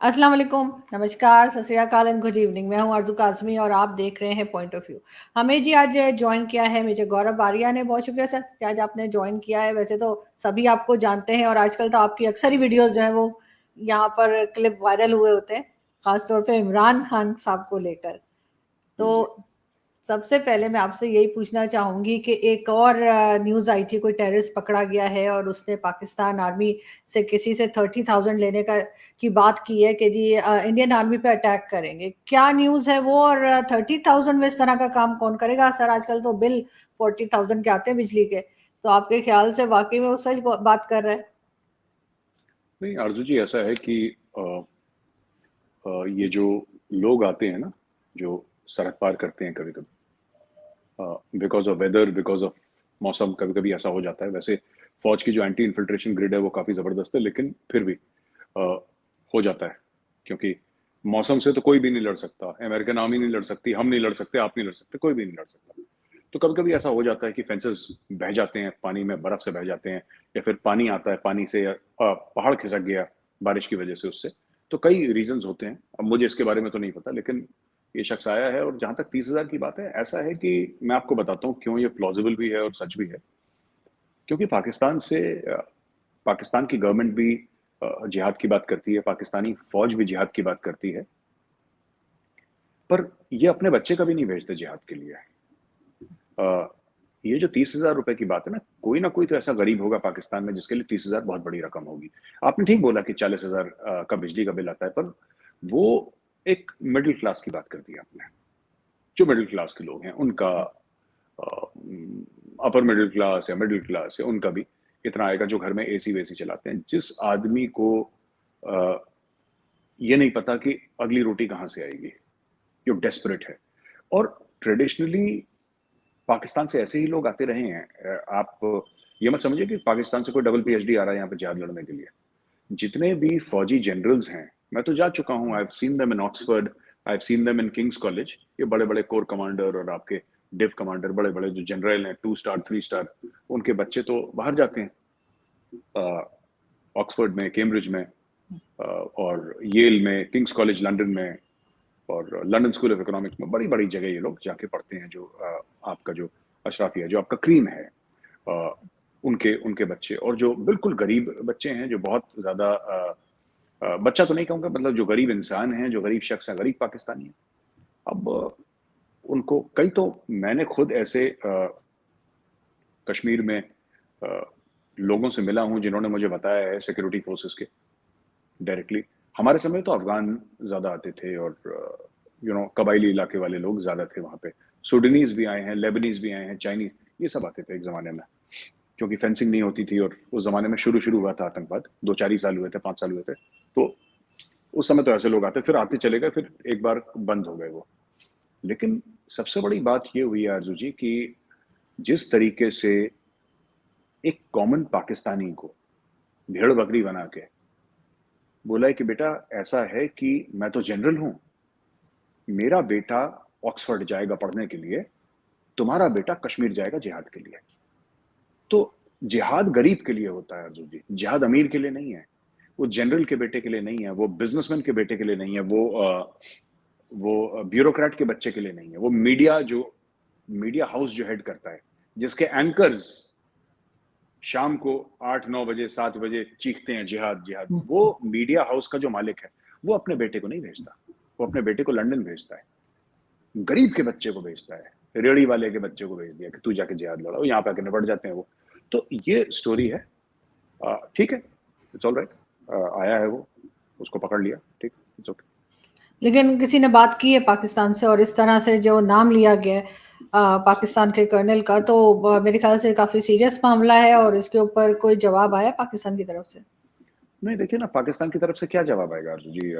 अस्सलाम वालेकुम, नमस्कार, सत श्री अकाल एंड गुड इवनिंग। मैं हूं आरज़ू काज़मी और आप देख रहे हैं पॉइंट ऑफ व्यू। हमें जी आज जॉइन किया है मेजर गौरव आर्या ने। बहुत शुक्रिया सर कि आज आपने जॉइन किया है। वैसे तो सभी आपको जानते हैं और आजकल तो आपकी अक्सर ही वीडियोस जो हैं वो यहाँ पर क्लिप वायरल हुए होते हैं, खासतौर पे इमरान खान साहब को लेकर। तो जी। सबसे पहले मैं आपसे यही पूछना चाहूंगी कि एक और न्यूज़ आई थी, कोई टेररिस्ट पकड़ा गया है और उसने पाकिस्तान आर्मी से किसी से 30,000 लेने का की बात की है कि जी इंडियन आर्मी पे अटैक करेंगे। क्या न्यूज़ है वो? और 30,000 में इस तरह का काम कौन करेगा सर? आजकल तो बिल 40,000 के आते हैं बिजली के। तो आपके ख्याल से वाकई में वो सच बात कर रहा है? नहीं आरजू जी, ऐसा है कि ये जो लोग आते हैं ना, जो सरहद पार करते हैं कभी कभी because of weather, because of मौसम, कभी कभी ऐसा हो जाता है। वैसे फौज की जो एंटी इन्फिल्ट्रेशन ग्रिड है वो काफ़ी ज़बरदस्त है, लेकिन फिर भी अ, हो जाता है। क्योंकि मौसम से तो कोई भी नहीं लड़ सकता, अमेरिकन आर्मी नहीं लड़ सकती, हम नहीं लड़ सकते, आप नहीं लड़ सकते, कोई भी नहीं लड़ सकता। तो कभी कभी ऐसा हो जाता है कि फेंसेस बह जाते हैं, पानी में बर्फ से बह जाते हैं, या फिर पानी आता है, पानी से पहाड़ खिसक गया बारिश की वजह से उससे। तो कई रीजंस होते हैं, अब मुझे इसके बारे में तो नहीं पता, लेकिन ये शख्स आया है। और जहां तक 30,000 की बात है, ऐसा है कि मैं आपको बताता हूँ क्यों ये प्लॉजिबल भी है और सच भी है। क्योंकि पाकिस्तान की गवर्नमेंट भी जिहाद की बात करती है, पाकिस्तानी फौज भी जिहाद की बात करती है, पर ये अपने बच्चे कभी नहीं भेजते जिहाद के लिए। अ, ये जो 30,000 रुपए की बात है ना कोई तो ऐसा गरीब होगा पाकिस्तान में जिसके लिए 30,000 बहुत बड़ी रकम होगी। आपने ठीक बोला कि 40,000 का बिजली का बिल आता है, पर वो एक मिडिल क्लास की बात कर दी आपने। जो मिडिल क्लास के लोग हैं उनका, अपर मिडिल क्लास या मिडिल क्लास है, उनका भी इतना आएगा जो घर में एसी वेसी चलाते हैं। जिस आदमी को अ, ये नहीं पता कि अगली रोटी कहाँ से आएगी, जो डेस्परेट है। और ट्रेडिशनली पाकिस्तान से ऐसे ही लोग आते रहे हैं। आप ये मत समझिए कि पाकिस्तान से कोई डबल पीएचडी आ रहा है यहाँ पे जिहाद लड़ने के लिए। जितने भी फौजी जनरल्स हैं, मैं तो जा चुका हूँ, I have seen them in Oxford, I have seen them in Kings college. ये बड़े बड़े कोर कमांडर और आपके डिव कमांडर, बड़े बड़े जो जनरल हैं, 2 स्टार 3 स्टार, उनके बच्चे तो बाहर जाते हैं, ऑक्सफोर्ड में, कैम्ब्रिज में, और येल में, किंग्स कॉलेज लंदन में, और लंदन स्कूल ऑफ इकोनॉमिक्स में। बड़ी बड़ी जगह ये लोग जाके पढ़ते हैं। जो आपका जो अशराफिया, जो आपका क्रीम है, अ, उनके उनके बच्चे, और जो बिल्कुल गरीब बच्चे हैं, जो बहुत ज्यादा बच्चा तो नहीं कहूंगा, मतलब जो गरीब इंसान हैं, जो गरीब शख्स है, गरीब पाकिस्तानी है। अब उनको कई तो मैंने खुद ऐसे कश्मीर में लोगों से मिला हूं जिन्होंने मुझे बताया है, सिक्योरिटी फोर्सेस के डायरेक्टली। हमारे समय तो अफगान ज्यादा आते थे, और कबाइली इलाके वाले लोग ज्यादा थे वहां पे। सूडानीज भी आए हैं, लेबनीज भी आए हैं, चाइनीज, ये सब आते थे एक जमाने में। क्योंकि फेंसिंग नहीं होती थी, और उस जमाने में शुरू शुरू हुआ था आतंकवाद, 2-4 ही साल हुए थे, 5 साल हुए थे। तो उस समय तो ऐसे लोग आते, फिर आते चले गए, फिर एक बार बंद हो गए वो। लेकिन सबसे बड़ी बात ये हुई आरजू जी कि जिस तरीके से एक कॉमन पाकिस्तानी को भेड़ बकरी बना के बोला है कि बेटा ऐसा है कि मैं तो जनरल हूं, मेरा बेटा ऑक्सफोर्ड जाएगा पढ़ने के लिए, तुम्हारा बेटा कश्मीर जाएगा जिहाद के लिए। तो जिहाद गरीब के लिए होता है अर्जुन जी, जिहाद अमीर के लिए नहीं है। वो जनरल के बेटे के लिए नहीं है, वो बिजनेसमैन के बेटे के लिए नहीं है, वो ब्यूरोक्रेट के बच्चे के लिए नहीं है, वो मीडिया हाउस जो हेड करता है, जिसके एंकर्स शाम को 8-9 बजे 7 बजे चीखते हैं जिहाद जिहाद, वो मीडिया हाउस का जो मालिक है, वो अपने बेटे को नहीं भेजता। वो अपने बेटे को लंदन भेजता है, गरीब के बच्चे को भेजता है, रेड़ी वाले के बच्चे को भेज दिया कि तू जाके जिहाद लड़ाओ, यहाँ पे आके निपट जाते हैं वो। तो ये स्टोरी है। ठीक है, इट्स ऑल राइट। आया है वो, उसको पकड़ लिया, ठीक, इट्स ओके। लेकिन किसी ने बात की है पाकिस्तान से और इस तरह से जो नाम लिया गया है पाकिस्तान के कर्नल का, तो मेरे ख्याल से काफी सीरियस मामला है और इसके ऊपर कोई जवाब आया पाकिस्तान की तरफ से? नहीं, देखिए ना, पाकिस्तान की तरफ से क्या जवाब आएगा अर्जुन जी।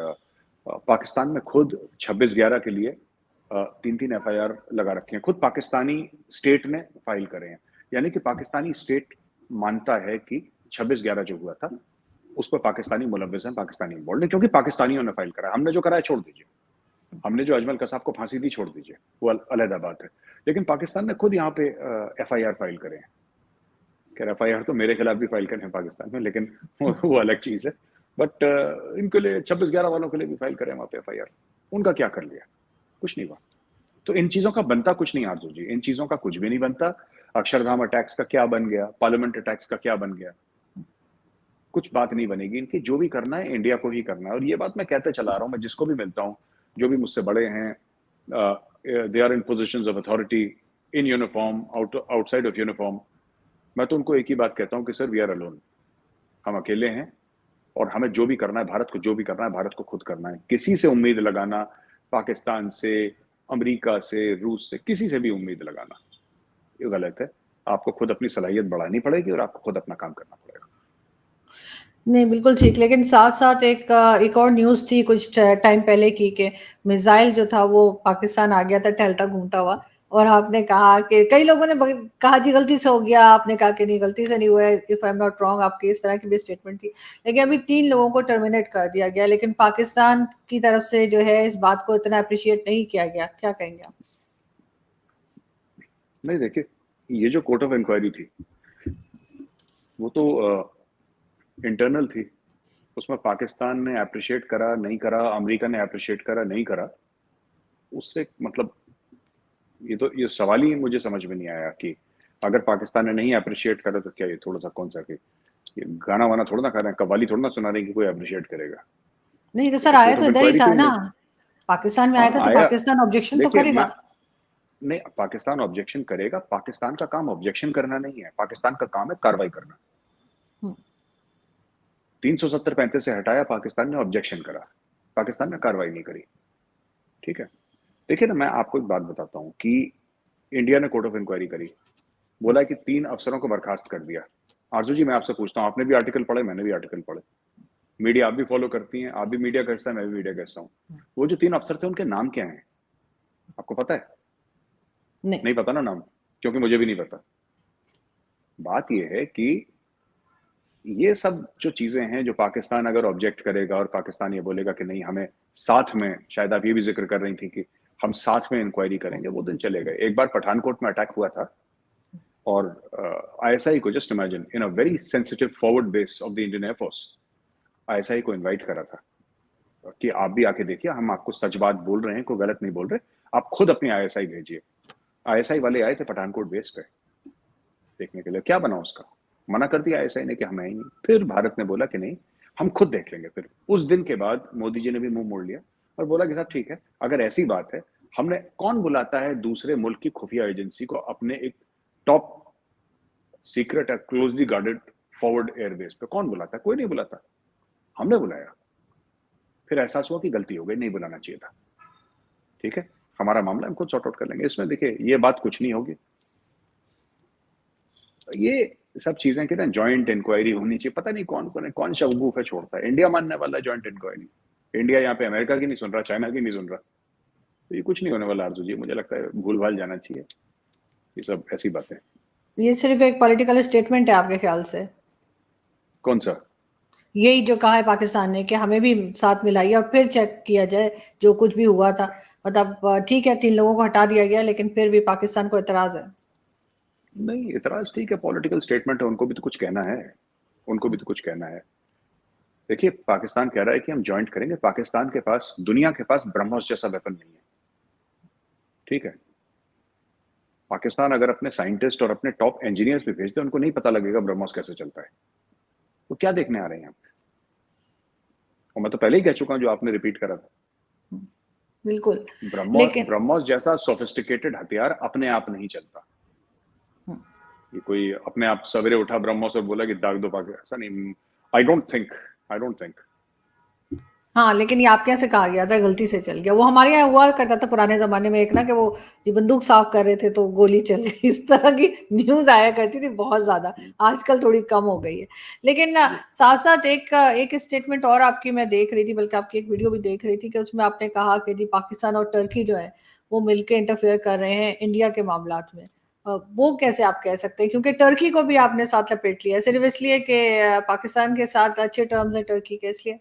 पाकिस्तान में खुद 26/11 के लिए 3-3 एफआईआर लगा रखे हैं, खुद पाकिस्तानी स्टेट ने फाइल करे हैं। यानी कि पाकिस्तानी स्टेट मानता है कि 26/11 जो हुआ था उस पर पाकिस्तानी मुलव्विस हैं, पाकिस्तानी इन्वॉल्व है, क्योंकि पाकिस्तानियों ने फाइल करा। हमने जो करा है छोड़ दीजिए, हमने जो अजमल कसाब को फांसी दी छोड़ दीजिए, वो अलहदा बात है। लेकिन पाकिस्तान ने खुद यहाँ पे एफआईआर फाइल करे हैं। खैर एफआईआर तो मेरे खिलाफ भी फाइल करे हैं पाकिस्तान में, लेकिन वो अलग चीज है। बट इनके लिए 26/11 वालों के लिए भी फाइल करें वहां पे एफआईआर, उनका क्या कर लिया? कुछ नहीं हुआ। तो इन चीजों का बनता कुछ नहीं आरजू जी, इन चीजों का कुछ भी नहीं बनता। अक्षरधाम अटैक्स का क्या बन गया, पार्लियामेंट अटैक्स का क्या बन गया, कुछ बात नहीं बनेगी इनकी। जो भी करना है इंडिया को ही करना है, और ये बात मैं कहते चला रहा हूँ, मैं जिसको भी मिलता हूँ, जो भी मुझसे बड़े हैं, they are in position of authority, in uniform, outside of uniform, मैं तो उनको एक ही बात कहता हूँ कि सर वी आर अलोन, हम अकेले हैं, और हमें जो भी करना है, भारत को जो भी करना है, भारत को खुद करना है। किसी से उम्मीद लगाना, पाकिस्तान से, अमेरिका से, रूस से, किसी से भी उम्मीद लगाना ये गलत है। आपको खुद अपनी सलाहियत बढ़ानी पड़ेगी और आपको खुद अपना काम करना पड़ेगा। नहीं, बिल्कुल ठीक, लेकिन साथ-साथ एक और न्यूज़ थी कुछ टाइम पहले की कि मिसाइल जो था वो पाकिस्तान आ गया था टहलता घूमता हुआ, और आपने कहा कि कई लोगों ने कहा जी गलती से हो गया, आपने कहा कि नहीं गलती से नहीं हुआ है, if I am not wrong, आपकी इस तरह की भी स्टेटमेंट थी। लेकिन अभी 3 लोगों को टर्मिनेट कर दिया गया, लेकिन पाकिस्तान की तरफ से जो है इस बात को इतना अप्रिशिएट नहीं किया गया। क्या कहेंगे आप? नहीं देखिए, ये जो कोर्ट ऑफ इंक्वायरी थी वो तो इंटरनल थी, उसमें पाकिस्तान ने अप्रिशिएट करा नहीं करा, अमेरिका ने अप्रिशिएट करा नहीं करा, उससे मतलब ये सवाल ही मुझे समझ में नहीं आया कि अगर पाकिस्तान ने नहीं अप्रिशिएट करा तो क्या ये थोड़ा सा कौन सा कि ये गाना वाना थोड़ा ना खा रहे हैं, कव्वाली थोड़ा ना सुना रहे हैं कि कोई अप्रिशिएट करेगा। नहीं तो ये सर तो आया कोर्ट तो ऑफ इधर ही इंक्वायरी था थी। ना, पाकिस्तान में आया था हाँ तो आया। पाकिस्तान ऑब्जेक्शन तो देखिए मैं करेगा। नहीं, पाकिस्तान ऑब्जेक्शन करेगा, पाकिस्तान का काम ऑब्जेक्शन करना नहीं है, पाकिस्तान का काम है कार्रवाई करना। हुँ। 370-35 से हटाया, पाकिस्तान ने ऑब्जेक्शन करा, पाकिस्तान ने कार्रवाई नहीं करी। ठीक है, देखिए ना, मैं आपको एक बात बताता हूँ कि इंडिया ने कोर्ट ऑफ इंक्वायरी करी, बोला कि 3 अफसरों को बर्खास्त कर दिया। आरजू जी, मैं आपसे पूछता हूँ, आपने भी आर्टिकल पढ़े, मैंने भी आर्टिकल पढ़े, मीडिया आप भी फॉलो करती हैं, आप भी मीडिया करता है, मैं भी मीडिया करता हूँ। वो जो 3 अफसर थे उनके नाम क्या हैं, आपको पता है? नहीं। नहीं पता ना नाम, क्योंकि मुझे भी नहीं पता। बात ये है कि ये सब जो चीजें हैं, जो पाकिस्तान अगर ऑब्जेक्ट करेगा और पाकिस्तान ये बोलेगा कि नहीं हमें साथ में, शायद आप ये भी जिक्र कर रही थी कि हम साथ में इंक्वायरी करेंगे, वो दिन चले गए। एक बार पठानकोट में अटैक हुआ था, और आईएसआई को, just imagine, in a very sensitive forward base of the Indian air force, ISI को इनवाइट करा था कि आप भी आके देखिए, हम आपको सच बात बोल रहे हैं, कोई गलत नहीं बोल रहे, आप खुद अपनी आईएसआई भेजिए। आईएसआई वाले आए थे पठानकोट बेस पे देखने के लिए, क्या बना उसका? मना कर दिया आईएसआई ने कि हम आएंगे। फिर भारत ने बोला कि नहीं, हम खुद देख लेंगे। फिर उस दिन के बाद मोदी जी ने भी मुंह मोड़ लिया और बोला कि साहब ठीक है, अगर ऐसी बात है, हमने, कौन बुलाता है दूसरे मुल्क की खुफिया एजेंसी को अपने एक टॉप सीक्रेट और क्लोजली गार्डेड फॉरवर्ड एयरबेस पे? कौन बुलाता है? कोई नहीं बुलाता, हमने बुलाया। फिर एहसास हुआ कि गलती हो गई, नहीं बुलाना चाहिए था। ठीक है, हमारा मामला हम खुद सॉर्ट आउट कर लेंगे, इसमें देखिए ये बात कुछ नहीं होगी। ये सब चीजें कि ना जॉइंट इंक्वायरी होनी चाहिए, पता नहीं कौन कौन है, कौन शवगूफ है छोड़ता है। इंडिया मानने वाला है जॉइंट इंक्वायरी, इंडिया यहाँ पे अमेरिका की नहीं सुन रहा, चाइना की नहीं सुन रहा, तो ये कुछ नहीं होने वाला आरजू जी, मुझे लगता है भूल भाल जाना चाहिए ये सब ऐसी बातें। ये सिर्फ एक पॉलिटिकल स्टेटमेंट है आपके ख्याल से? कौन सा? यही जो कहा है पाकिस्तान ने कि हमें भी साथ मिलाइए और फिर चेक किया जाए जो कुछ भी हुआ था। मतलब ठीक है 3 लोगों को हटा दिया गया, लेकिन फिर भी पाकिस्तान को एतराज़ है। नहीं, इतराज ठीक है, पॉलिटिकल स्टेटमेंट है, उनको भी तो कुछ कहना है, उनको भी तो कुछ कहना है। देखिए, पाकिस्तान कह रहा है कि हम ज्वाइंट करेंगे, पाकिस्तान के पास, दुनिया के पास ब्रह्मोस जैसा वेपन नहीं है। ठीक है, पाकिस्तान अगर अपने साइंटिस्ट और अपने टॉप इंजीनियर्स भी भेज दे, उनको नहीं पता लगेगा ब्रह्मोस कैसे चलता है। वो क्या देखने आ रहे हैं यहाँ पे? और मैं तो पहले ही कह चुका हूं, जो आपने रिपीट करा था, बिल्कुल, ब्रह्मोस, लेकिन ब्रह्मोस जैसा सोफिस्टिकेटेड हथियार अपने आप नहीं चलता। हुँ। ये कोई अपने आप सवेरे उठा ब्रह्मोस और बोला कि दाग दो पाकिस्तान, ऐसा नहीं। I don't think. हाँ, लेकिन ये आपके यहाँ से कहा गया था गलती से चल गया। वो हमारे यहाँ हुआ करता था पुराने ज़माने में एक ना कि वो जी बंदूक साफ़ कर रहे थे तो गोली चल गई। इस तरह की न्यूज़ आया करती थी बहुत ज़्यादा। आजकल थोड़ी कम हो गई है। लेकिन साथ-साथ एक स्टेटमेंट और आपकी मैं देख रही थी, बल्कि आपकी एक वीडियो भी देख रही थी कि उसमें आपने कहा कि जी पाकिस्तान और टर्की जो है, वो मिलके इंटरफेयर कर रहे हैं इंडिया के मामलात में। वो कैसे आप कह सकते हैं? क्योंकि टर्की को भी आपने साथ लपेट लिया है, सिर्फ़ इसलिए कि पाकिस्तान के साथ अच्छे टर्म्स हैं टर्की के इसलिए?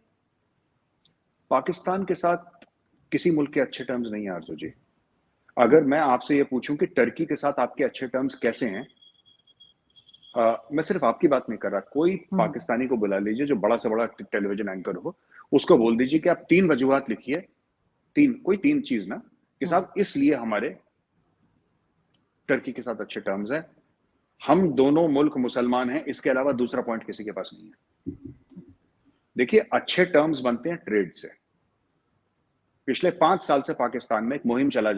पाकिस्तान के साथ किसी मुल्क के अच्छे टर्म्स नहीं है आरजू जी। अगर मैं आपसे ये पूछूं कि टर्की के साथ आपके अच्छे टर्म्स कैसे हैं, मैं सिर्फ आपकी बात नहीं कर रहा, कोई पाकिस्तानी को बुला लीजिए जो बड़ा से बड़ा टेलीविजन एंकर हो, उसको बोल दीजिए कि आप 3 वजूहात लिखिए, 3 चीज ना, कि साहब इसलिए हमारे टर्की के साथ अच्छे टर्म्स हैं, हम दोनों मुल्क मुसलमान हैं, इसके अलावा दूसरा पॉइंट किसी के पास नहीं है। देखिए, अच्छे टर्म्स बनते हैं ट्रेड से। पिछले 5 साल से पाकिस्तान में एक मुहिम चलाई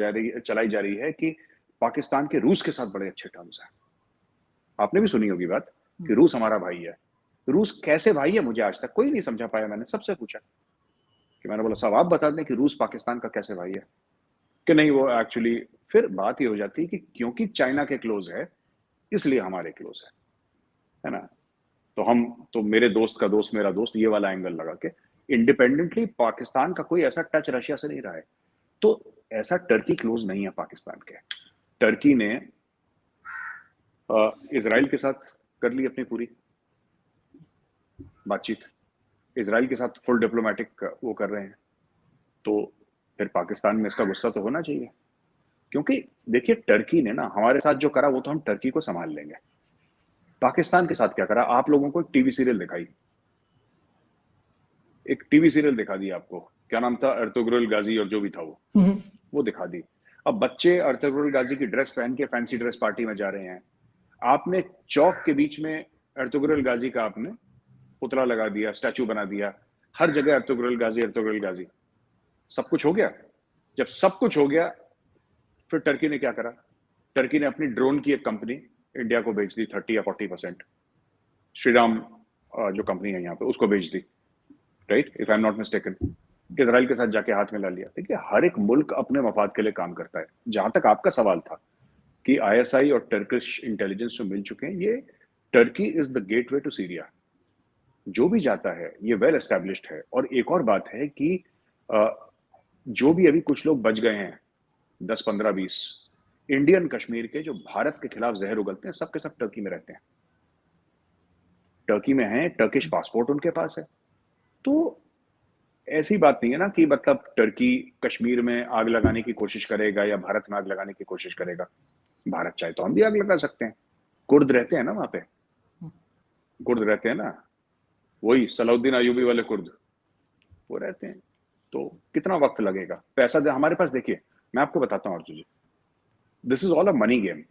जा रही है कि पाकिस्तान के रूस के साथ बड़े अच्छे टर्म्स हैं। आपने भी सुनी होगी बात कि रूस हमारा भाई है। रूस कैसे भाई है, मुझे आज तक कोई नहीं समझा पाया। मैंने सबसे पूछा कि मैंने बोला साहब आप बता दें कि रूस पाकिस्तान का कैसे भाई है, कि नहीं वो एक्चुअली, फिर बात ये हो जाती है कि क्योंकि चाइना के क्लोज है इसलिए हमारे क्लोज है ना। तो मेरे दोस्त का दोस्त मेरा दोस्त, ये वाला एंगल लगा के इंडिपेंडेंटली पाकिस्तान का कोई ऐसा टच रशिया से नहीं रहा है। तो ऐसा टर्की क्लोज नहीं है पाकिस्तान के। टर्की ने इजराइल के साथ कर ली अपनी पूरी बातचीत, इजराइल के साथ फुल डिप्लोमेटिक वो कर रहे हैं, तो फिर पाकिस्तान में इसका गुस्सा तो होना चाहिए। क्योंकि देखिए, टर्की ने ना हमारे साथ जो करा वो तो हम टर्की को संभाल लेंगे। पाकिस्तान के साथ क्या करा, आप लोगों को एक टीवी सीरियल दिखाई, एक टीवी सीरियल दिखा दी आपको, क्या नाम था, अर्तुगरुल गाजी और जो भी था वो दिखा दी। अब बच्चे अर्तुगरुल गाजी की ड्रेस पहन के फैंसी ड्रेस पार्टी में जा रहे हैं, आपने चौक के बीच में अर्तुगरुल गाजी का आपने पुतला लगा दिया, स्टैचू बना दिया, हर जगह अर्तुगरुल गाजी। सब कुछ हो गया। जब सब कुछ हो गया, फिर टर्की ने क्या करा, टर्की ने अपनी ड्रोन की एक कंपनी इंडिया को बेच दी 30 या 40%। श्रीराम जो कंपनी है यहाँ पे, उसको बेच दी, right, if I am not mistaken. Israel के साथ जाके हाथ मिला लिया। देखिए, हर एक मुल्क अपने मफाद के लिए काम करता है। जहां तक आपका सवाल था कि आईएसआई और टर्किश इंटेलिजेंस जो मिल चुके हैं, ये Turkey is the gateway to Syria. जो भी जाता है ये वेल एस्टेब्लिश्ड है। और एक और बात है कि जो भी अभी कुछ लोग बच गए हैं 10, 15, 20 इंडियन कश्मीर के जो भारत के खिलाफ जहर उगलते हैं, सबके सब टर्की में रहते हैं, टर्की में हैं, टर्किश पासपोर्ट उनके पास है। तो ऐसी बात नहीं है ना कि मतलब टर्की कश्मीर में आग लगाने की कोशिश करेगा या भारत में आग लगाने की कोशिश करेगा। भारत चाहे तो हम भी आग लगा सकते हैं। कुर्द रहते हैं ना वहां पे, कुर्द रहते हैं ना, वही सलाउद्दीन अयूबी वाले कुर्द, वो रहते हैं। तो कितना वक्त लगेगा, पैसा दे हमारे पास। देखिए, मैं आपको बताता हूँ Arjun ji, this is all a money game.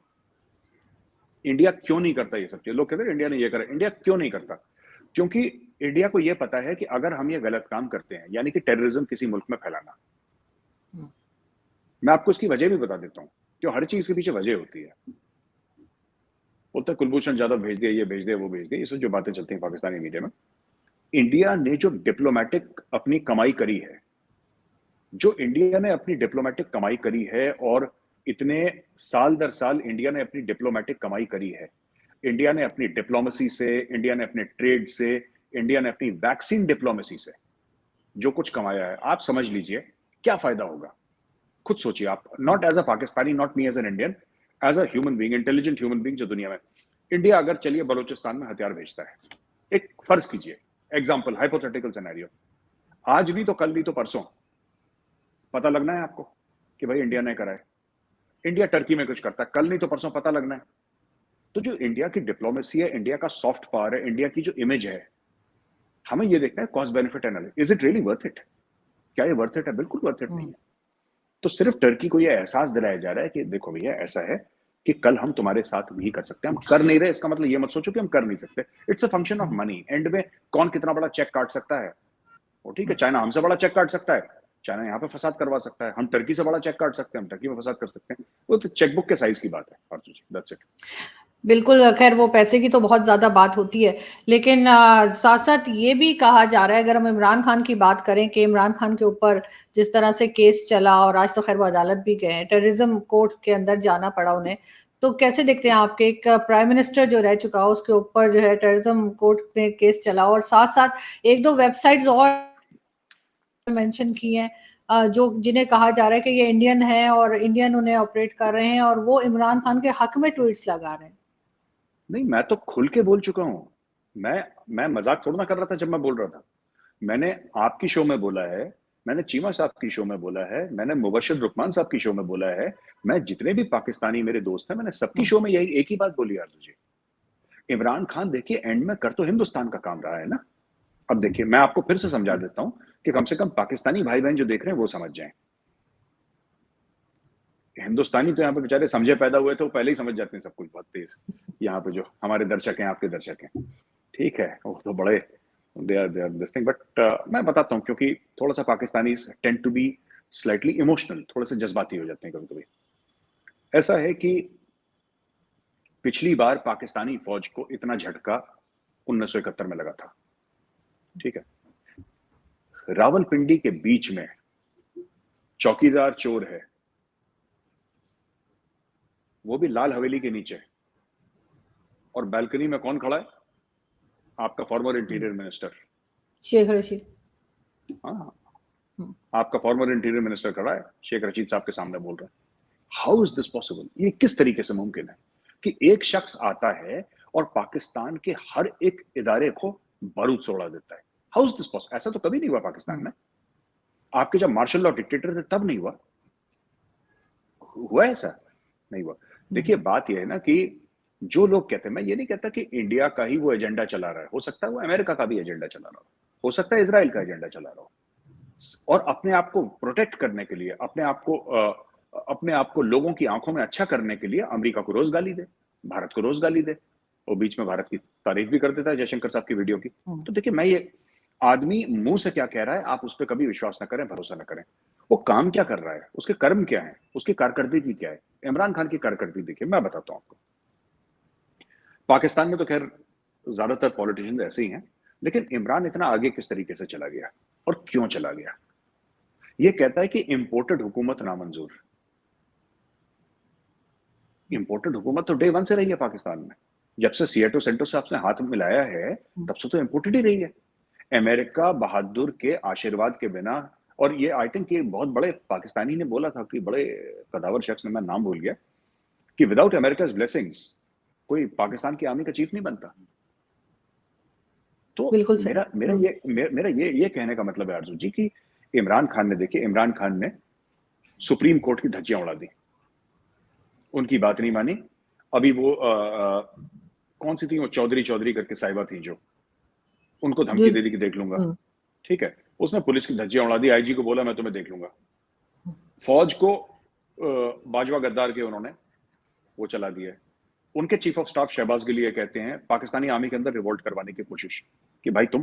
India क्यों नहीं करता ये सब चीज? लोग कहते हैं इंडिया ने ये करा, इंडिया क्यों नहीं करता? क्योंकि इंडिया को यह पता है कि अगर हम ये गलत काम करते हैं, यानी कि टेररिज्म किसी मुल्क में फैलाना, मैं आपको इसकी वजह भी बता देता हूं, क्यों हर चीज के पीछे वजह होती है। बोलते कुलभूषण जाधव भेज दिया, ये भेज दिया, वो भेज दिया, ये सब जो बातें चलती हैं पाकिस्तानी मीडिया में। इंडिया ने जो डिप्लोमेटिक अपनी कमाई करी है, जो इंडिया ने अपनी डिप्लोमेटिक कमाई करी है, और इतने साल दर साल इंडिया ने अपनी डिप्लोमेटिक कमाई करी है, इंडिया ने अपनी डिप्लोमेसी से, इंडिया ने अपने ट्रेड से, इंडिया ने अपनी वैक्सीन डिप्लोमेसी से जो कुछ कमाया है, आप समझ लीजिए क्या फायदा होगा। खुद सोचिए आप, not as a Pakistani, not me as an Indian, as a human being, intelligent human being जो दुनिया में। इंडिया अगर चलिए बलूचिस्तान में हथियार भेजता है, एक फर्ज कीजिए, एग्जाम्पल, हाइपोथेटिकल सिनेरियो, आज नहीं तो कल नहीं तो परसों पता लगना है आपको कि भाई इंडिया ने करा है। इंडिया टर्की में कुछ करता है, कल नहीं तो परसों पता लगना है। तो जो इंडिया की डिप्लोमेसी है, इंडिया का सॉफ्ट पावर है, इंडिया की जो इमेज है, हमें ये देखना है cost benefit analysis, is it really worth it? क्या ये वर्थ इट है? बिल्कुल वर्थ इट नहीं है। तो सिर्फ टर्की को ये एहसास दिलाया जा रहा है कि देखो भैया, ऐसा है कि कल हम तुम्हारे साथ भी कर सकते हैं, हम कर नहीं रहे इसका मतलब ये मत सोचो कि हम कर नहीं सकते। It's a function of money. And में कौन कितना बड़ा चेक काट सकता है, वो ठीक है, चाइना हमसे बड़ा चेक काट सकता है, चाइना यहाँ पे फसाद करवा सकता है, हम टर्की से बड़ा चेक काट सकते हैं, हम टर्की में फसाद कर सकते हैं। वो तो चेकबुक के साइज की बात है। अर्जुन जी, दैट्स इट। बिल्कुल, खैर वो पैसे की तो बहुत ज़्यादा बात होती है, लेकिन साथ-साथ ये भी कहा जा रहा है, अगर हम इमरान खान की बात करें कि इमरान खान के ऊपर जिस तरह से केस चला और आज तो खैर वो अदालत भी गए हैं, टेररिज्म कोर्ट के अंदर जाना पड़ा उन्हें, तो कैसे देखते हैं आपके एक प्राइम मिनिस्टर जो रह चुका है, उसके ऊपर जो है टेररिज्म कोर्ट में केस चला और साथ-साथ 1-2 वेबसाइट्स और मेंशन की हैं जो जिन्हें कहा जा रहा है कि ये इंडियन है और इंडियन उन्हें ऑपरेट कर रहे हैं और वो इमरान खान के हक में ट्वीट्स लगा रहे हैं। नहीं, मैं तो खुल के बोल चुका हूं। मैं मजाक थोड़ा ना कर रहा था जब मैं बोल रहा था। मैंने आपकी शो में बोला है, मैंने चीमा साहब की शो में बोला है, मैंने मुबशिर रुकमान साहब की शो में बोला है, मैं जितने भी पाकिस्तानी मेरे दोस्त हैं, मैंने सबकी शो में यही एक ही बात बोली आरजू जी, इमरान खान देखिए एंड में कर तो हिंदुस्तान का काम रहा है ना। अब देखिए मैं आपको फिर से समझा देता हूं कि कम से कम पाकिस्तानी भाई बहन जो देख रहे हैं वो समझ जाएं। हिंदुस्तानी तो यहाँ पे बेचारे समझे पैदा हुए थे, वो पहले ही समझ जाते हैं सब कुछ बहुत तेज। यहाँ पे जो हमारे दर्शक हैं, आपके दर्शक हैं, ठीक है, वो तो बड़े they are this thing, but मैं बताता हूँ क्योंकि थोड़ा सा Pakistani tend to be slightly emotional, थोड़े से जज्बाती हो जाते हैं कभी कभी। ऐसा है कि पिछली बार पाकिस्तानी फौज को इतना झटका 1971 में लगा था, ठीक है। रावलपिंडी के बीच में चौकीदार चोर है, वो भी लाल हवेली के नीचे, और बालकनी में कौन खड़ा है? आपका former interior minister Sheikh Rashid. हाँ, आपका फॉर्मर इंटीरियर मिनिस्टर खड़ा है, शेख रशीद साहब के सामने बोल रहे हैं। How is this possible? ये किस तरीके से मुमकिन है कि एक शख्स आता है और पाकिस्तान के हर एक इदारे को बारूद से उड़ा देता है? How is this possible? ऐसा तो कभी नहीं हुआ पाकिस्तान में। आपके जब मार्शल लॉ डिक्टेटर थे तब नहीं हुआ, हुआ ऐसा नहीं हुआ। देखिए बात यह है ना कि जो लोग कहते हैं, मैं ये नहीं कहता कि इंडिया का ही वो एजेंडा चला रहा है, हो सकता है वो अमेरिका का भी एजेंडा चला रहा हो सकता है इजराइल का एजेंडा चला रहा हो, और अपने आप को प्रोटेक्ट करने के लिए, अपने आप को लोगों की आंखों में अच्छा करने के लिए अमेरिका को रोज गाली दे, भारत को रोज गाली दे, और बीच में भारत की तारीफ भी कर देता है जयशंकर साहब की वीडियो की। तो देखिए मैं ये आदमी मुंह से क्या कह रहा है आप उस पर कभी विश्वास ना करें, भरोसा ना करें। वो काम क्या कर रहा है, उसके कर्म क्या है, उसकी कारकर्दगी क्या है। इमरान खान की कारकर्दगी देखिए, मैं बताता हूं आपको। पाकिस्तान में तो खैर ज्यादातर पॉलिटिशियंस ऐसे ही हैं, लेकिन इमरान इतना आगे किस तरीके से चला गया और क्यों चला गया? ये कहता है कि इंपोर्टेड हुकूमत नामंजूर। इंपोर्टेड हुकूमत तो डे वन से रही है पाकिस्तान में, जब से सीएटो सेंटो से आपने हाथ मिलाया है तब से तो इंपोर्टेड ही रही है। अमेरिका बहादुर के आशीर्वाद के बिना, और ये आई थिंक ये बहुत बड़े पाकिस्तानी ने बोला था कि बड़े कदावर शख्स ने, मैं नाम भूल गया, कि विदाउट अमेरिकाज ब्लेसिंग्स कोई पाकिस्तान की आर्मी का चीफ नहीं बनता। तो बिल्कुल सही। मेरा ये कहने का मतलब है आरजू जी कि इमरान खान ने, देखिए इमरान खान ने सुप्रीम कोर्ट की धज्जियां उड़ा दी, उनकी बात नहीं मानी। अभी वो कौन सी थी वो, चौधरी करके साहिबा थी जो, उनको धमकी दे दी कि देख लूंगा, ठीक है। उसने पुलिस की धज्जियां उड़ा दी, आईजी को बोला मैं तुम्हें देख लूंगा। फौज को बाजवा गद्दार के उन्होंने वो चला दिया। उनके chief of staff Shahbaz Gill ये कहते हैं पाकिस्तानी आर्मी के अंदर रिवोल्ट करवाने की कोशिश कि भाई तुम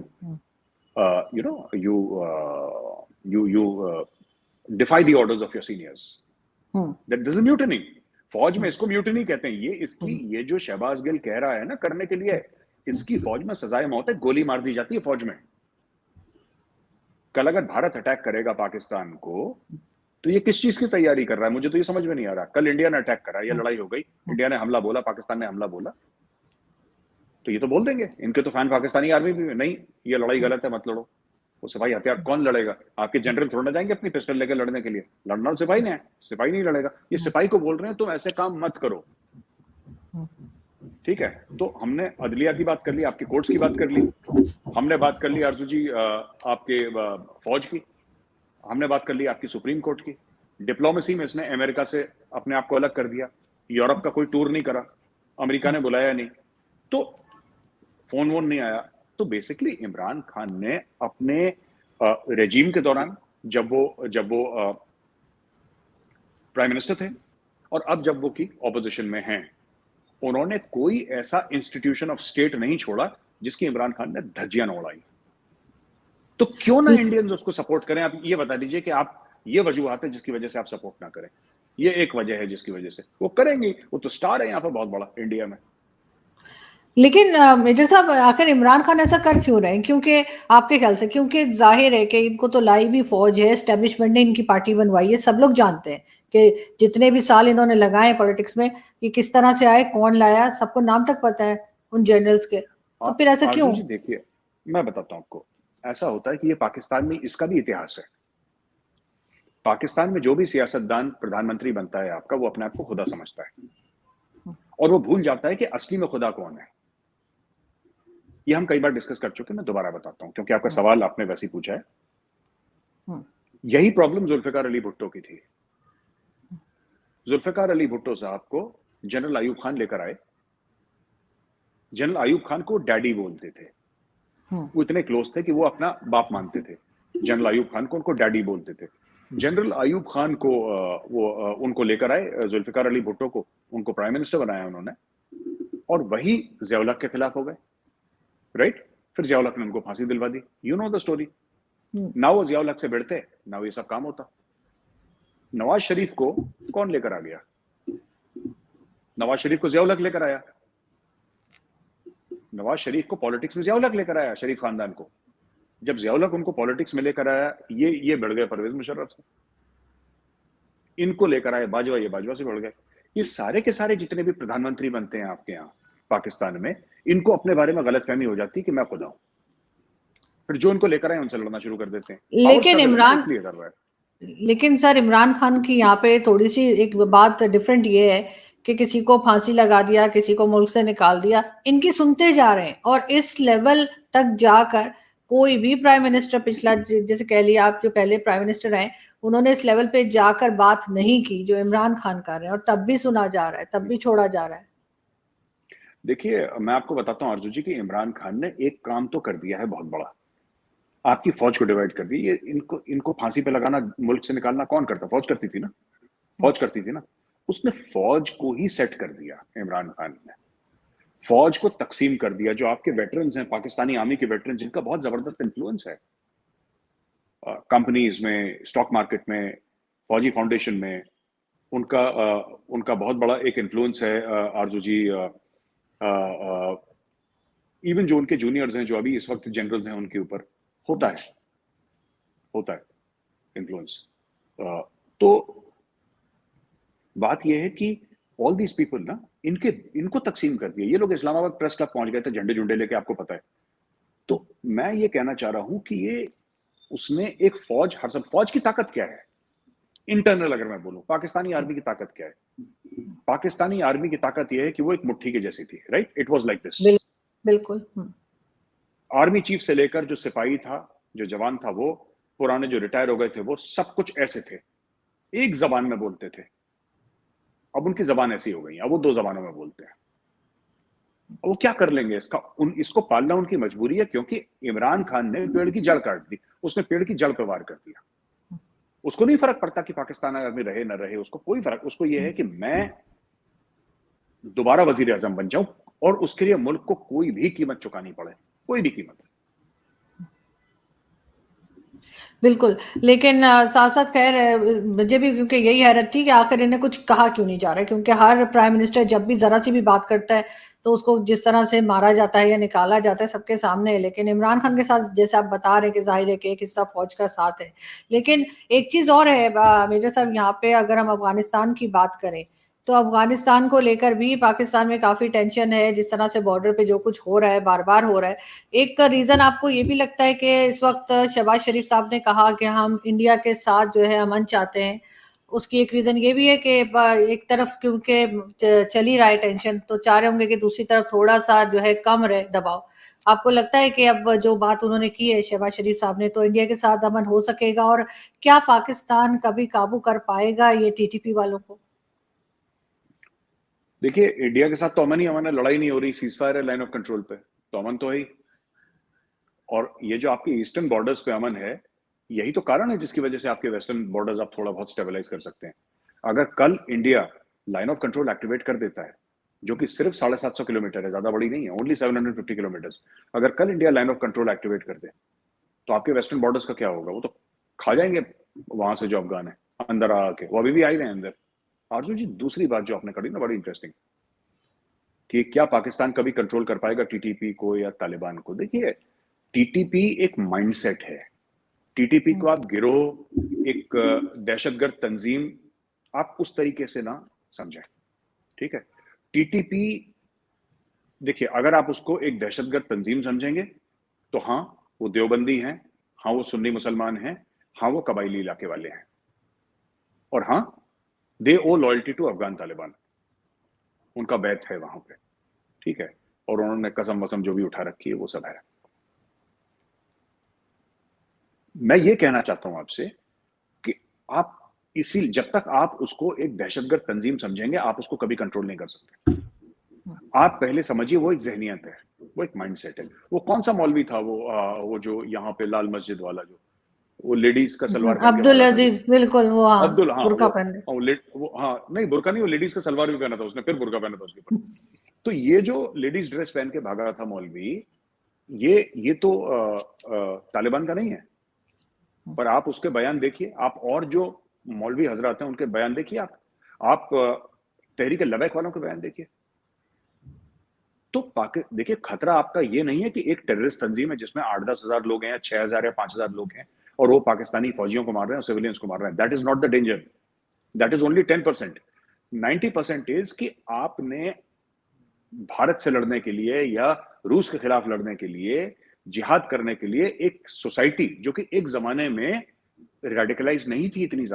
you know you defy the orders of your seniors, that is mutiny. फौज में इसको म्यूटिनी कहते हैं। ये जो शहबाज गिल कह रहा है ना करने के लिए, इसकी फौज में सजाए मौत है, गोली मार दी जाती है फौज में। कल अगर भारत अटैक करेगा पाकिस्तान को तो ये किस चीज की तैयारी कर रहा है, मुझे तो ये समझ में नहीं आ रहा। कल इंडिया ने अटैक करा, ये लड़ाई हो गई, इंडिया ने हमला बोला, पाकिस्तान ने हमला बोला, तो ये तो बोल देंगे, इनके तो फैन पाकिस्तानी आर्मी भी नहीं, ये लड़ाई गलत है मत लड़ो। वो सिपाही हथियार कौन लड़ेगा? आपके जनरल थोड़ा ना जाएंगे अपनी पिस्टल लेकर लड़ने के लिए, लड़ना सिपाही ने, सिपाही नहीं लड़ेगा। ये सिपाही को बोल रहे हैं तुम ऐसे काम मत करो, ठीक है। तो हमने अदलिया की बात कर ली, आपकी कोर्ट्स की बात कर ली, हमने बात कर ली आरजू जी आपके फौज की, हमने बात कर ली आपकी सुप्रीम कोर्ट की। डिप्लोमेसी में इसने अमेरिका से अपने आप को अलग कर दिया, यूरोप का कोई टूर नहीं करा, अमेरिका ने बुलाया नहीं, तो फोन वोन नहीं आया। तो बेसिकली इमरान खान ने अपने रेजीम के दौरान, जब वो प्राइम मिनिस्टर थे और अब जब वो की ऑपोजिशन में हैं, उन्होंने कोई ऐसा इंस्टीट्यूशन ऑफ स्टेट नहीं छोड़ा जिसकी इमरान खान ने धज्जियां न उड़ाई। तो क्यों ना इंडियंस उसको सपोर्ट करें? आप ये बता दीजिए कि आप, ये वजूहत है जिसकी वजह से आप सपोर्ट ना करें, ये एक वजह है जिसकी वजह से वो करेंगे। वो तो स्टार है यहाँ पर बहुत बड़ा इंडिया में। लेकिन मेजर साहब आखिर इमरान खान ऐसा कर क्यों रहे हैं? क्योंकि आपके ख्याल से, क्योंकि जाहिर है कि इनको तो लाई भी फौज है, एस्टेब्लिशमेंट ने इनकी पार्टी बनवाई है, सब लोग जानते हैं कि जितने भी साल इन्होंने लगाए पॉलिटिक्स में कि किस तरह से आए, कौन लाया, सबको नाम तक पता है उन जनरल्स के। तो फिर ऐसा क्यों? जी देखिए मैं बताता हूँ आपको, ऐसा होता है कि ये पाकिस्तान में इसका भी इतिहास है। पाकिस्तान में जो भी सियासतदान प्रधानमंत्री बनता है आपका, वो अपने आप को खुदा समझता है और वो भूल जाता है कि असली में खुदा कौन है। ये हम कई बार डिस्कस कर चुके हैं, मैं दोबारा बताता हूं क्योंकि आपका सवाल आपने वैसे ही पूछा है। यही प्रॉब्लम जुल्फिकार अली भुट्टो की थी। जुल्फिकार अली भुट्टो साहब को जनरल अयूब खान लेकर आए जनरल अयूब खान को डैडी बोलते थे, वो इतने क्लोज थे कि वो अपना बाप मानते थे। जनरल अयूब खान को उनको डैडी बोलते थे। जनरल अयूब खान को उनको लेकर आए, जुल्फिकार अली भुट्टो को उनको प्राइम मिनिस्टर बनाया उन्होंने, और वही ज़िया-उल-हक के खिलाफ हो गए, राइट? फिर ज़िया-उल-हक ने उनको फांसी दिलवा दी। You know the story. ना वो ज़िया-उल-हक से भिड़ते, ना वो ये सब काम होता। नवाज शरीफ को कौन लेकर आ गया? नवाज शरीफ को ज़िया-उल-हक लेकर आया। नवाज शरीफ को पॉलिटिक्स में ज़िया-उल-हक लेकर आया, शरीफ खानदान को। जब ज़िया-उल-हक उनको पॉलिटिक्स में लेकर आया, ये बढ़ गए परवेज मुशर्रफ से। इनको लेकर आए बाजवा, ये बाजवा से बढ़ गए। ये सारे के सारे जितने भी प्रधानमंत्री बनते हैं आपके यहाँ पाकिस्तान में, इनको अपने बारे में गलतफहमी हो जाती है कि मैं खुदा हूं। फिर जो इनको लेकर आए उनसे लड़ना शुरू कर देते हैं। लेकिन इमरान, इसलिए कर रहा है। लेकिन सर इमरान खान की यहाँ पे थोड़ी सी एक बात डिफरेंट ये है कि किसी को फांसी लगा दिया, किसी को मुल्क से निकाल दिया, इनकी सुनते जा रहे हैं, और इस लेवल तक जाकर कोई भी प्राइम मिनिस्टर पिछला, जैसे कह लिया आप, जो पहले प्राइम मिनिस्टर हैं, उन्होंने इस लेवल पे जाकर बात नहीं की जो इमरान खान कर रहे हैं, और तब भी सुना जा रहा है, तब भी छोड़ा जा रहा है। देखिए, मैं आपको बताता हूँ आरजू जी कि इमरान खान ने एक काम तो कर दिया है बहुत बड़ा, आपकी फौज को डिवाइड कर दी। ये इनको फांसी पे लगाना, मुल्क से निकालना कौन करता? फौज करती थी ना, फौज करती थी ना। उसने फौज को ही सेट कर दिया इमरान खान ने, फौज को तकसीम कर दिया। जो आपके वेटरन्स हैं, पाकिस्तानी आर्मी के वेटरन्स, जिनका बहुत जबरदस्त इन्फ्लुएंस है कंपनीज में, स्टॉक मार्केट में, फौजी फाउंडेशन में, उनका बहुत बड़ा एक इन्फ्लुएंस है आरजू जी। इवन जो उनके जूनियर्स हैं, जो अभी इस वक्त जनरल्स हैं, उनके ऊपर होता है इन्फ्लुएंस। तो बात यह है कि ऑल दीज पीपल ना, इनको तकसीम कर दिया। ये लोग इस्लामाबाद प्रेस क्लब पहुंच गए थे झंडे झुंडे लेके, आपको पता है। तो मैं ये कहना चाह रहा हूं कि ये उसने एक फौज, हर सब फौज की ताकत क्या है इंटरनल, अगर मैं बोलूं पाकिस्तानी आर्मी की ताकत क्या है? पाकिस्तानी आर्मी की ताकत यह है कि वो एक मुट्ठी के जैसी थी, right? It was like this. बिल्कुल। आर्मी चीफ से लेकर जो सिपाही था, जो जवान था, वो पुराने जो रिटायर हो गए थे, वो सब कुछ ऐसे थे, एक जबान में बोलते थे। अब उनकी जबान ऐसी हो गई, अब वो दो जबानों में बोलते हैं। वो क्या कर लेंगे? इसको पालना उनकी मजबूरी है, क्योंकि इमरान खान ने पेड़ की जड़ काट दी। उसने पेड़ की जड़ पर वार कर दिया। उसको नहीं फर्क पड़ता कि पाकिस्तान आर्मी रहे ना रहे, उसको कोई फर्क, उसको ये है कि मैं दोबारा वजीर आजम बन जाऊं, और उसके लिए मुल्क को कोई भी कीमत चुकानी पड़े, कोई भी कीमत। बिल्कुल, लेकिन साथ साथ खैर मुझे भी क्योंकि यही हैरत थी कि आखिर इन्हें कुछ कहा क्यों नहीं जा रहा है, क्योंकि हर प्राइम मिनिस्टर जब भी जरा सी भी बात करता है तो उसको जिस तरह से मारा जाता है या निकाला जाता है सबके सामने है। लेकिन इमरान खान के साथ जैसे आप बता रहे हैं कि जाहिर है कि एक हिस्सा फौज का साथ है, लेकिन एक चीज और है मेजर साहब, यहाँ पे अगर हम अफगानिस्तान की बात करें तो अफगानिस्तान को लेकर भी पाकिस्तान में काफी टेंशन है, जिस तरह से बॉर्डर पे जो कुछ हो रहा है, बार बार हो रहा है। एक रीजन आपको ये भी लगता है कि इस वक्त शहबाज शरीफ साहब ने कहा कि हम इंडिया के साथ जो है अमन चाहते हैं, उसकी एक रीजन ये भी है कि एक तरफ क्योंकि चल ही रहा है टेंशन, तो चाह रहे होंगे कि दूसरी तरफ थोड़ा सा जो है कम रहे दबाव। आपको लगता है कि अब जो बात उन्होंने की है शहबाज शरीफ साहब ने, तो इंडिया के साथ अमन हो सकेगा, और क्या पाकिस्तान कभी काबू कर पाएगा ये टीटीपी वालों को? देखिए, इंडिया के साथ तो अमन ही अमन है, लड़ाई नहीं हो रही, सीज फायर है लाइन ऑफ कंट्रोल पे, तो अमन तो है ही। और ये जो आपके ईस्टर्न बॉर्डर्स पे अमन है, यही तो कारण है जिसकी वजह से आपके वेस्टर्न बॉर्डर्स आप थोड़ा बहुत स्टेबलाइज कर सकते हैं। अगर कल India line of control activate कर देता है, जो कि सिर्फ 750 किलोमीटर है, ज्यादा बड़ी नहीं है, ओनली 750 किलोमीटर, अगर कल India line of control activate कर दे, तो आपके वेस्टर्न बॉर्डर्स का क्या होगा? वो तो खा जाएंगे वहां से जो अफगान है अंदर आके, वो अभी भी आ रहे हैं अंदर। आरजू जी, दूसरी बात जो आपने करी ना, बड़ी इंटरेस्टिंग, कि क्या पाकिस्तान कभी कंट्रोल कर पाएगा टीटीपी को या तालिबान को? देखिए, टीटीपी एक माइंडसेट है। टीटीपी को आप गिरोह, एक दहशतगर्द तंजीम, आप उस तरीके से ना समझें, ठीक है? टीटीपी, देखिए, अगर आप उसको एक दहशतगर्द तंजीम समझेंगे तो हाँ, वो देवबंदी हैं, हाँ वो सुन्नी मुसलमान हैं, हाँ वो कबायली इलाके वाले हैं, और हाँ दे ओ लॉयल्टी टू अफगान तालिबान, उनका बैत है वहां पे, ठीक है? और उन्होंने कसम वसम जो भी उठा रखी है वो सब है। मैं ये कहना चाहता हूं आपसे कि आप जब तक आप उसको एक दहशतगर्द तंजीम समझेंगे, आप उसको कभी कंट्रोल नहीं कर सकते। आप पहले समझिए वो एक ज़हनियत है, वो एक माइंडसेट है। वो कौन-सा मौलवी था वो जो यहाँ पे लाल मस्जिद वाला वो लेडीज़ का सलवार पहन के अब्दुल भागा था जो? अजीज, बिल्कुल वो, हाँ, अब्दुल हाँ, बुर्का पहन वो हाँ, नहीं बुर्का नहीं, वो लेडीज़ का सलवार भी पहना था उसने, फिर बुर्का पहना था उसके ऊपर। तो ये जो लेडीज़ ड्रेस पहन के भागा था मौलवी, ये तो तालिबान का नहीं है। पर आप उसके बयान देखिए, आप और जो मौलवी हज़रात हैं उनके बयान देखिए आप। आप तहरीक लबैक वालों के बयान देखिए। तो देखिए खतरा आपका ये नहीं है कि एक टेररिस्ट तंजीम है जिसमें 8-10 हजार लोग हैं या 6,000 या 5,000 लोग हैं और वो पाकिस्तानी फौजियों को मार रहे हैं और सिविलियंस को मार रहे हैं। That is not the danger, that is only 10%। 90% is कि आपने भारत से लड़ने के लिए या रूस के खिलाफ लड़ने के लिए, जिहाद करने के लिए एक सोसाइटी जो कि एक जमाने में रेडिकलाइज नहीं थी, इतनी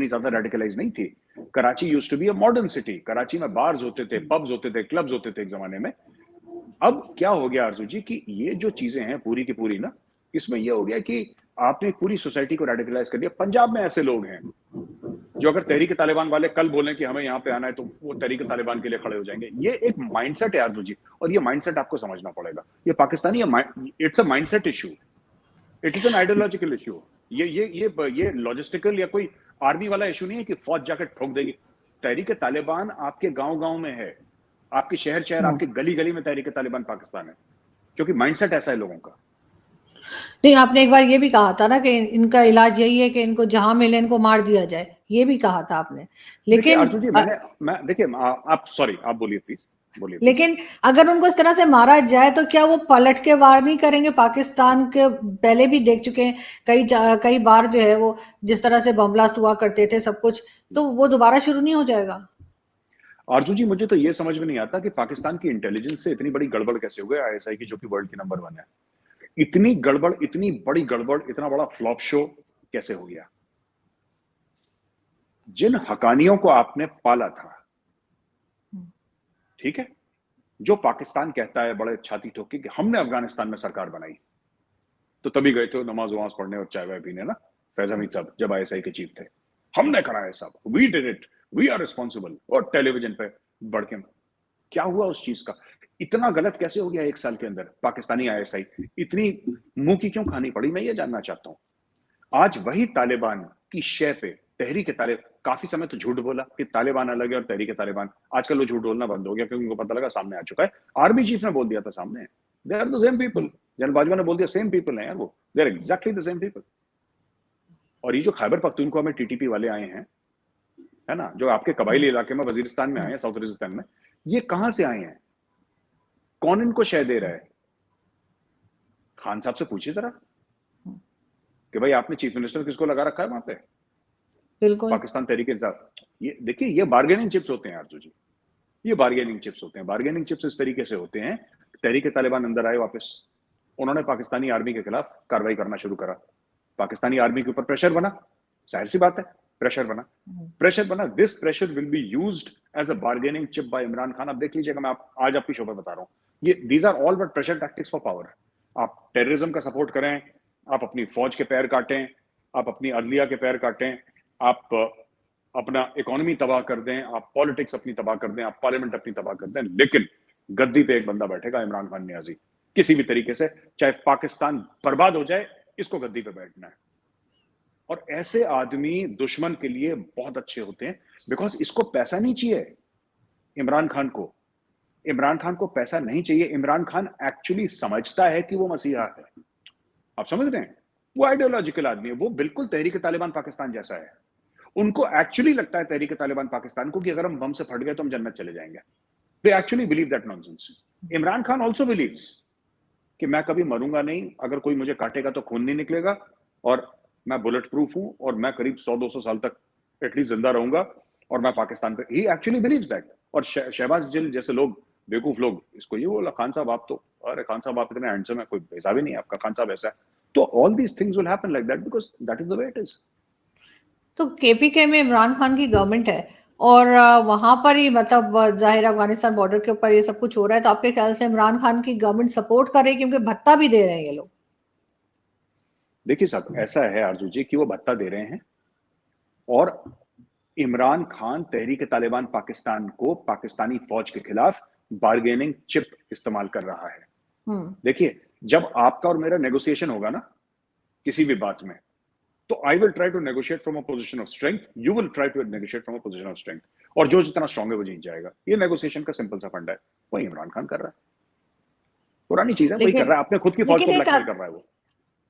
ज्यादा रेडिकलाइज नहीं थी। Karachi used to be a modern city. Karachi में बार्स होते थे, पब्स होते थे, क्लब्स होते थे एक जमाने में। अब क्या हो गया आरजू जी कि ये जो चीजें हैं पूरी की पूरी ना, इसमें ये हो गया कि आपने पूरी सोसाइटी को रेडिकलाइज कर दिया। पंजाब में ऐसे लोग हैं जो अगर तहरीक तालिबान वाले कल बोलें कि हमें यहाँ पे आना है तो वो तहरीक तालिबान के लिए खड़े हो जाएंगे। ये एक माइंडसेट है आरजू जी, और ये माइंडसेट आपको समझना पड़ेगा। ये Pakistani, it's a mindset issue, it is an ideological issue. ये लॉजिस्टिकल या कोई आर्मी वाला इशू नहीं है कि फौज जाकर ठोक देगी। तहरीक तालिबान आपके गांव गांव में है, आपके शहर शहर, आपके गली गली में तहरीक तालिबान पाकिस्तान है, क्योंकि माइंडसेट ऐसा है लोगों का। नहीं, आपने एक बार ये भी कहा था ना कि इनका इलाज यही है कि इनको जहां मिले इनको मार दिया जाए, ये भी कहा था आपने। देखिए लेकिन अर्जुन जी, देखिए आप सॉरी, आप बोलिए प्लीज, बोलिए प्लीज। लेकिन अगर उनको इस तरह से मारा जाए तो क्या वो पलट के वार नहीं करेंगे? पाकिस्तान के पहले भी देख चुके हैं कई बार जो है वो जिस तरह से बम ब्लास्ट हुआ करते थे सब कुछ, तो वो दोबारा शुरू नहीं हो जाएगा? अर्जुन जी, मुझे तो ये समझ में नहीं आता कि पाकिस्तान की इंटेलिजेंस से इतनी बड़ी गड़बड़ कैसे हो गई आईएसआई की, जो कि वर्ल्ड की नंबर 1 है। इतनी गड़बड़, इतनी बड़ी गड़बड़, इतना बड़ा फ्लॉप शो कैसे हो गया? जिन हकानियों को आपने पाला था, ठीक है, जो पाकिस्तान कहता है बड़े छाती ठोक के कि हमने अफगानिस्तान में सरकार बनाई, तो तभी गए थे नमाज वमाज पढ़ने और चाय वाय पीने ना, फैज हमीद साहब जब आईएसआई के चीफ थे। हमने कराया सब, we did it, we are responsible, और टेलीविजन पे बढ़ के। क्या हुआ उस चीज का? इतना गलत कैसे हो गया 1 साल के अंदर? पाकिस्तानी आईएसआई इतनी मुंह की क्यों खानी पड़ी, मैं ये जानना चाहता हूं। आज वही तालिबान की शय पे तहरीक तालिबान, काफी समय तो झूठ बोला कि तालिबान अलग है और तहरीक तालिबान, आजकल वो झूठ बोलना बंद हो गया क्योंकि उनको पता लगा सामने आ चुका है। आर्मी चीफ ने बोल दिया था सामने, they are the same people. General Bajwa ने बोल दिया सेम पीपल हैं यार, वो they are exactly the same people. और ये जो खैबर पख्तूनख्वा में टीटीपी वाले आए हैं, है ना, जो आपके कबायली इलाके में वजीरिस्तान में आए हैं, साउथ वजीरिस्तान में, ये कहां से आए हैं? कौन इनको शय दे रहा है? खान साहब से पूछिए जरा कि भाई आपने चीफ मिनिस्टर किसको लगा रखा है वहां पे? बिल्कुल। पाकिस्तान तहरीक इंसाफ। ये देखिए, ये बार्गेनिंग चिप्स होते हैं आरजू जी, ये बार्गेनिंग चिप्स होते हैं। बार्गेनिंग चिप्स इस तरीके से होते हैं, तहरीक तालिबान अंदर आए वापस, उन्होंने पाकिस्तानी आर्मी के खिलाफ कार्रवाई करना शुरू करा, पाकिस्तानी आर्मी के ऊपर प्रेशर बना, जाहिर सी बात है प्रेशर बना। This pressure will be used as a bargaining chip by Imran Khan. आप देख लीजिएगा, मैं आज आपकी शो पर बता रहा हूं, ये these are all but pressure tactics for power. आप टेररिज्म का सपोर्ट करें, आप अपनी फौज के पैर काटें, आप अपनी अदलिया के पैर काटें, आप अपना इकोनॉमी तबाह कर दें, आप पॉलिटिक्स अपनी तबाह कर दें, आप पार्लियामेंट अपनी तबाह कर दें, लेकिन गद्दी पे एक बंदा बैठेगा, इमरान खान नियाजी, किसी भी तरीके से, चाहे पाकिस्तान बर्बाद हो जाए, इसको गद्दी पे बैठना है। और ऐसे आदमी दुश्मन के लिए बहुत अच्छे होते हैं, बिकॉज इसको पैसा नहीं चाहिए। इमरान खान को पैसा नहीं चाहिए। इमरान खान एक्चुअली समझता है कि वो मसीहा है, आप समझ रहे हैं? वो आइडियोलॉजिकल आदमी है, वो बिल्कुल तहरीक तालिबान पाकिस्तान जैसा है। उनको एक्चुअली लगता है तहरीक तालिबान पाकिस्तान को कि अगर हम बम से फट गए तो हम जन्नत चले जाएंगे। They actually believe that nonsense. Imran Khan also believes कि मैं कभी मरूंगा नहीं, अगर कोई मुझे काटेगा तो खून नहीं निकलेगा, और मैं बुलेट प्रूफ हूं, और मैं करीब 100-200 साल तक एटलीस्ट जिंदा रहूंगा, और मैं पाकिस्तान पे, ही एक्चुअली बिलीव्स दैट। और शहबाज जिल जैसे लोग, बेवकूफ लोग, इसको ये बोला खान साहब आप तो, अरे खान साहब आप इतने हैंडसम है, कोई हिसाब ही नहीं है आपका, खान साहब ऐसा है। तो all these things will happen like that because that is the way it is. तो केपीके में इमरान खान की गवर्नमेंट है और वहां पर ही मतलब जाहिर अफगानिस्तान बॉर्डर के ऊपर ये सब कुछ हो रहा है, तो आपके ख्याल से इमरान खान की गवर्नमेंट सपोर्ट कर रही है? क्योंकि भत्ता भी दे रहे हैं ये लोग। देखिए साहब, ऐसा है आरजू जी कि वो भत्ता दे रहे हैं, और इमरान खान तहरीक तालिबान पाकिस्तान को पाकिस्तानी फौज के खिलाफ बार्गेनिंग चिप इस्तेमाल कर रहा है। देखिए, जब आपका और मेरा नेगोशिएशन होगा ना किसी भी बात में, तो I will try to negotiate from a position of strength, you will try to negotiate from a position of strength, और जो जितना स्ट्रांग है वो जीत जाएगा। ये नेगोशिएशन का सिंपल सा फंडा है, वही इमरान खान कर रहा है। पुरानी चीज है, वही कर रहा है, अपने खुद की फौज को ब्लैकमेल कर रहा है वो।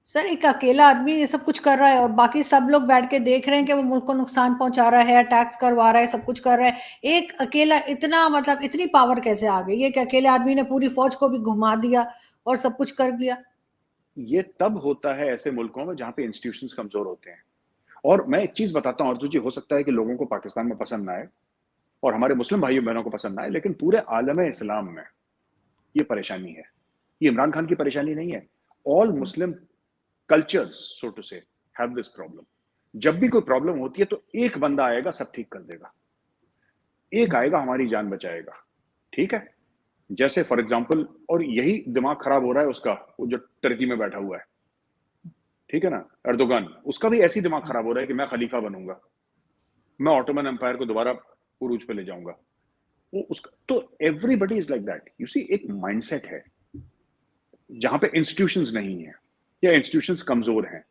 सर एक अकेला आदमी ये सब कुछ कर रहा है और बाकी सब लोग बैठ के देख रहे हैं कि वो मुल्क को नुकसान पहुंचा रहा है, अटैक्स करवा रहा है, सब कुछ कर रहा है। एक अकेला इतना मतलब इतनी पावर कैसे आ गई है कि अकेले आदमी ने पूरी फौज को भी घुमा दिया और सब कुछ कर दिया? ये तब होता है ऐसे मुल्कों में जहां पे इंस्टीट्यूशंस कमजोर होते हैं। और मैं एक चीज बताता हूं अर्जुन जी, हो सकता है कि लोगों को पाकिस्तान में पसंद ना आए और हमारे मुस्लिम भाइयों बहनों को पसंद ना आए, लेकिन पूरे आलम इस्लाम में ये परेशानी है। ये इमरान खान की परेशानी नहीं है, all Muslim cultures so to say have this problem. जब भी कोई प्रॉब्लम होती है तो एक बंदा आएगा, सब ठीक कर देगा, एक आएगा हमारी जान बचाएगा। ठीक है, जैसे फॉर एग्जांपल, और यही दिमाग खराब हो रहा है उसका, वो जो टर्की में बैठा हुआ है, ठीक है ना, एर्दोगान, उसका भी ऐसी दिमाग खराब हो रहा है कि मैं खलीफा बनूंगा, मैं ऑटोमन एम्पायर को दोबारा उरूज पे ले जाऊंगा। वो उसका तो everybody is like that. You see, एक माइंडसेट है जहां पे इंस्टीट्यूशंस नहीं है या इंस्टीट्यूशंस कमजोर हैं।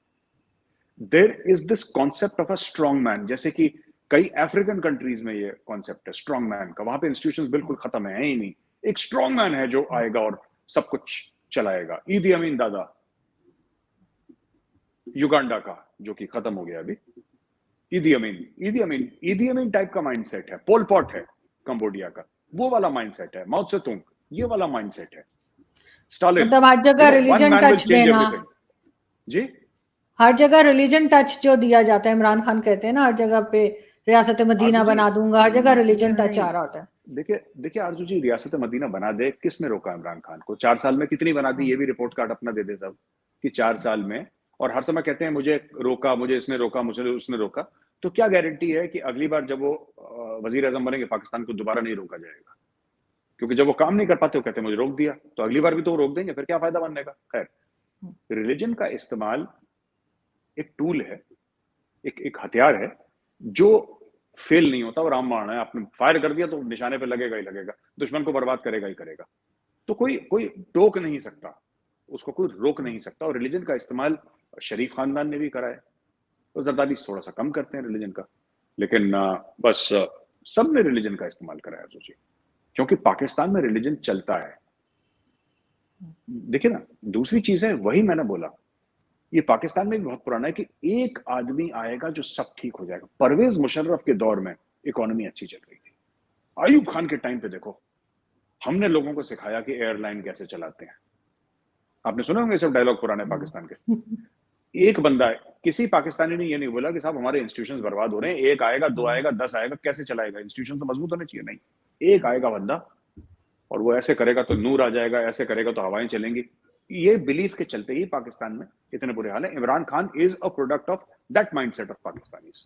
There is this concept of a strong man, जैसे कि कई अफ्रीकन कंट्रीज में ये कॉन्सेप्ट है स्ट्रॉन्ग मैन का, वहां पे इंस्टीट्यूशंस बिल्कुल खत्म है ही नहीं। एक स्ट्रॉन्ग मैन है जो आएगा और सब कुछ चलाएगा। ईदी अमीन दादा युगांडा का, जो कि खत्म हो गया अभी, ईदी अमीन टाइप का माइंडसेट है। पोल पॉट है कंबोडिया का, वो वाला माइंडसेट है। माओ त्से-तुंग, ये वाला माइंडसेट है। स्टालिन, मतलब हर जगह रिलीजन टच देना, जी हर जगह रिलीजन टच जो दिया जाता है, इमरान खान कहते हैं ना हर जगह पे रियासत मदीना बना दूंगा, हर जगह रिलीजन टच आ रहा होता है। देखिए आरजू जी, रियासत मदीना बना दे, किसने रोका इमरान खान को? 4 साल में कितनी बना दी, ये भी रिपोर्ट कार्ड अपना दे दे सब कि 4 साल में। और हर समय कहते हैं मुझे रोका, मुझे इसने रोका, मुझे उसने रोका। तो क्या गारंटी है कि अगली बार जब वो वजीर आजम बनेंगे पाकिस्तान को दोबारा नहीं रोका जाएगा? क्योंकि जब वो काम नहीं कर पाते वो कहते हैं मुझे रोक दिया, तो अगली बार भी तो वो रोक देंगे, फिर क्या फायदा बनने का। खैर, रिलीजन का इस्तेमाल एक टूल है, एक हथियार है जो फेल नहीं होता। और रामबाण है, आपने फायर कर दिया तो निशाने पे लगेगा ही लगेगा, दुश्मन को बर्बाद करेगा ही करेगा। तो कोई टोक नहीं सकता उसको, कोई रोक नहीं सकता। और रिलीजन का इस्तेमाल शरीफ खानदान ने भी करा है, तो जरदारी थोड़ा सा कम करते हैं रिलीजन का, लेकिन बस सब ने रिलीजन का इस्तेमाल करा है सोचिए, क्योंकि पाकिस्तान में रिलीजन चलता है। देखिए ना, दूसरी चीज है, वही मैंने बोला, ये पाकिस्तान में भी बहुत पुराना है कि एक आदमी आएगा जो सब ठीक हो जाएगा। परवेज मुशर्रफ के दौर में इकोनॉमी अच्छी चल रही थी। आयूब खान के टाइम पे देखो, हमने लोगों को सिखाया कि एयरलाइन कैसे चलाते हैं। आपने सुने होंगे सब डायलॉग पुराने पाकिस्तान के। एक बंदा है, किसी पाकिस्तानी ने ये नहीं बोला कि साहब हमारे इंस्टीट्यूशंस बर्बाद हो रहे हैं, एक आएगा, दो आएगा, 10 आएगा, कैसे चलाएगा? इंस्टीट्यूशन तो मजबूत होने चाहिए। नहीं, एक आएगा बंदा और वो ऐसे करेगा तो नूर आ जाएगा, ऐसे करेगा तो हवाएं चलेंगी। ये बिलीफ के चलते ही पाकिस्तान में इतने बुरे हाल है। Imran Khan is a product of that mindset of Pakistanis.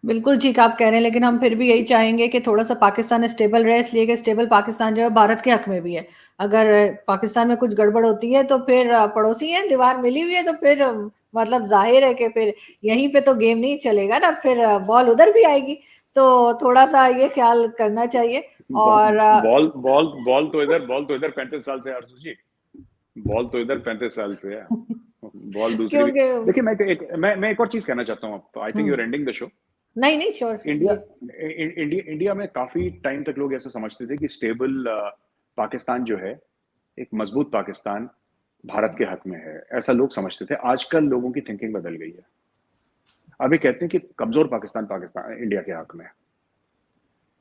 बिल्कुल ठीक आप कह रहे हैं, लेकिन हम फिर भी यही चाहेंगे कि थोड़ा सा पाकिस्तान स्टेबल रहे, इसलिए कि स्टेबल पाकिस्तान जो है भारत के हक में भी है। अगर पाकिस्तान में कुछ गड़बड़ होती है तो फिर पड़ोसी हैं, दीवार मिली हुई है, तो फिर मतलब जाहिर है कि फिर यहीं पे तो गेम नहीं चलेगा ना, फिर बॉल उधर भी आएगी। तो थोड़ा सा ये ख्याल करना चाहिए। और बॉल तो इधर 35 साल से है अर्जुन जी, बॉल तो इधर 35 साल से है। बॉल दूसरी भी। देखिए मैं एक और चीज कहना चाहता हूँ। I think you are ending the show. नहीं श्योर। इंडिया में काफी टाइम तक लोग ऐसा समझते थे कि स्टेबल पाकिस्तान जो है, एक मजबूत पाकिस्तान भारत के हक में है, ऐसा लोग समझते थे। आजकल लोगों की थिंकिंग बदल गई है। अभी कहते हैं कि कमजोर पाकिस्तान इंडिया के हक में है,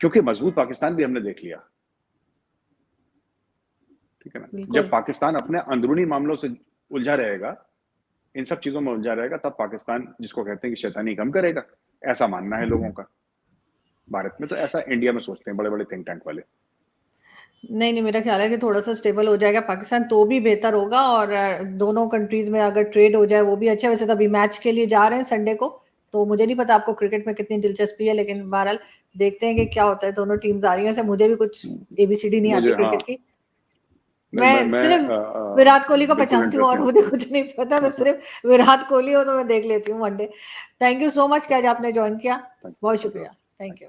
क्योंकि मजबूत पाकिस्तान भी हमने देख लिया। ठीक है ना, जब पाकिस्तान अपने अंदरूनी मामलों से उलझा रहेगा, इन सब चीजों में उलझा रहेगा, तब पाकिस्तान जिसको कहते हैं कि शैतानी कम करेगा, ऐसा मानना है लोगों का। भारत में तो ऐसा इंडिया में सोचते हैं बड़े बड़े थिंक टैंक वाले। नहीं मेरा ख्याल है कि थोड़ा सा स्टेबल हो जाएगा पाकिस्तान तो भी बेहतर होगा, और दोनों कंट्रीज में अगर ट्रेड हो जाए वो भी अच्छा। वैसे तो अभी मैच के लिए जा रहे हैं संडे को, तो मुझे नहीं पता आपको क्रिकेट में कितनी दिलचस्पी है, लेकिन बहरहाल देखते हैं कि क्या होता है। दोनों टीम्स आ रही हैं, मुझे भी कुछ एबीसीडी नहीं आती क्रिकेट की। मैं सिर्फ विराट कोहली को पहचानती हूँ और मुझे कुछ नहीं पता। मैं सिर्फ विराट कोहली हो तो मैं देख लेती हूँ one day. Thank you so much कि आज आपने ज्वाइन किया, बहुत शुक्रिया। Thank you.